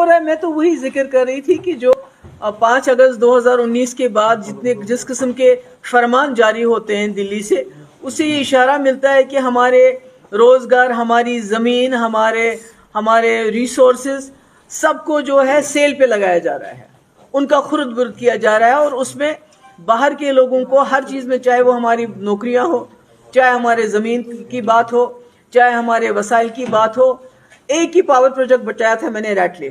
اور میں تو وہی ذکر کر رہی تھی کہ جو 5 اگست 2019 کے بعد جس قسم کے فرمان جاری ہوتے ہیں دلی سے، اس سے یہ اشارہ ملتا ہے کہ ہمارے روزگار، ہماری زمین، ہمارے ریسورسز سب کو جو ہے سیل پہ لگایا جا رہا ہے، ان کا خرد برد کیا جا رہا ہے، اور اس میں باہر کے لوگوں کو ہر چیز میں، چاہے وہ ہماری نوکریاں ہو، چاہے ہمارے زمین کی بات ہو، چاہے ہمارے وسائل کی بات ہو. ایک ہی پاور پروجیکٹ بچایا تھا میں نے ریٹلے،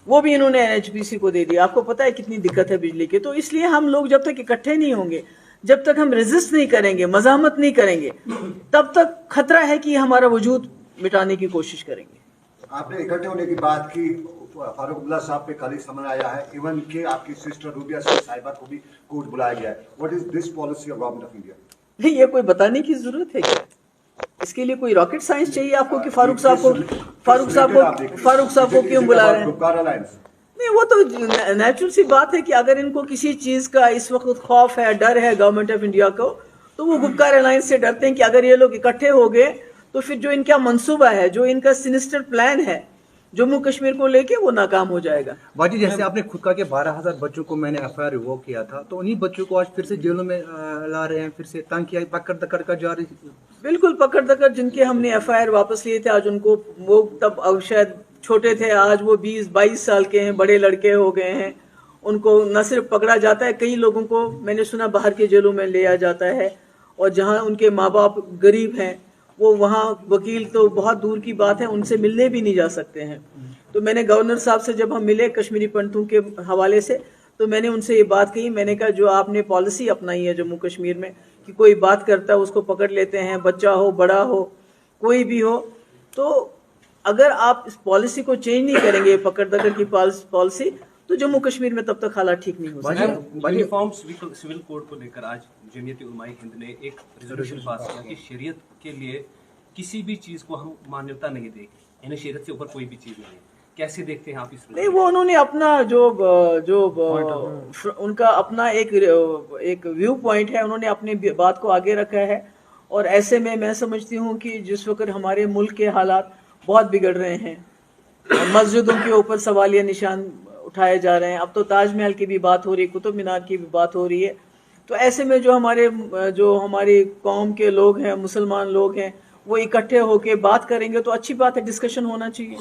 وہ بھی انہوں نے NHPC کو دے دیا. آپ کو پتا ہے کتنی دقت ہے بجلی کی. تو اس لیے ہم لوگ جب تک اکٹھے نہیں ہوں گے، جب تک ہم ریزسٹ نہیں کریں گے، مزاحمت نہیں کریں گے، تب تک خطرہ ہے کہ ہمارا وجود مٹانے کی کوشش کریں گے. آپ نے اکٹھے ہونے کی بات کی، فاروق عبداللہ صاحب پہ کل ہی سمن آیا ہے، ایون کہ آپ کی سسٹر روبیہ صاحبہ کو بھی کورٹ بلایا گیا ہے. What is this policy of government of India? نہیں، یہ کوئی بتانے کی ضرورت ہے کیا؟ اس کے لیے کوئی راکٹ سائنس چاہیے آپ کو کہ فاروق صاحب کو کیوں بلا رہے ہیں؟ نہیں، وہ تو نیچرل سی بات ہے کہ اگر ان کو کسی چیز کا اس وقت خوف ہے، ڈر ہے گورنمنٹ آف انڈیا کو، تو وہ گپکار الائنس سے ڈرتے ہیں کہ اگر یہ لوگ اکٹھے ہو گئے تو پھر جو ان کا منصوبہ ہے، جو ان کا سینسٹر پلان ہے جموں کشمیر کو لے کے، وہ ناکام ہو جائے گا. باجی جیسے آپ نے خود کہا کہ 12,000 بچوں کو میں نے FIR ریووک کیا تھا، تو انہی بچوں کو آج پھر سے جیلوں میں لا رہے ہیں، پھر سے تنگ کیا، پکڑ دکڑ کا جاری. بالکل پکڑ دکڑ، جن کے ہم نے FIR واپس لیے تھے، آج ان کو، وہ تب شاید چھوٹے تھے، آج وہ 20-22 سال کے ہیں، بڑے لڑکے ہو گئے ہیں. ان کو نہ صرف پکڑا جاتا ہے، کئی لوگوں کو میں نے سنا باہر کے جیلوں میں لیا جاتا ہے، اور جہاں ان کے ماں باپ غریب ہیں، وہ وہاں وکیل تو بہت دور کی بات ہے، ان سے ملنے بھی نہیں جا سکتے ہیں. تو میں نے گورنر صاحب سے جب ہم ملے کشمیری پنڈتوں کے حوالے سے، تو میں نے ان سے یہ بات کہی، میں نے کہا جو آپ نے پالیسی اپنائی ہے جموں کشمیر میں کہ کوئی بات کرتا ہے اس کو پکڑ لیتے ہیں، بچہ ہو، بڑا ہو، کوئی بھی ہو، تو اگر آپ اس پالیسی کو چینج نہیں کریں گے، پکڑ دکڑ کی پالیسی، تو جموں کشمیر میں تب تک حالات ٹھیک نہیں ہو سکتے. یونیفارم سول کوڈ کو لے کر آج جمعیت علماء ہند نے ایک ریزولوشن پاس کیا کہ شریعت کے لیے کسی بھی چیز کو ہم مانیتا نہیں دیں گے، یعنی شریعت سے اوپر کوئی بھی چیز نہیں. کیسے دیکھتے ہیں آپ اس میں؟ نہیں، وہ انہوں نے اپنا جو ان کا اپنا ایک ویو پوائنٹ ہے، انہوں نے اپنی بات کو آگے رکھا ہے. اور ایسے میں سمجھتی ہوں کہ جس وقت ہمارے ملک کے حالات بہت بگڑ رہے ہیں، مسجدوں کے اوپر سوالیہ نشان اٹھائے جا رہے ہیں، اب تو تاج محل کی بھی بات ہو رہی ہے، قطب مینار کی بھی بات ہو رہی ہے، تو ایسے میں جو ہماری قوم کے لوگ ہیں، مسلمان لوگ ہیں، وہ اکٹھے ہو کے بات کریں گے تو اچھی بات ہے، ڈسکشن ہونا چاہیے.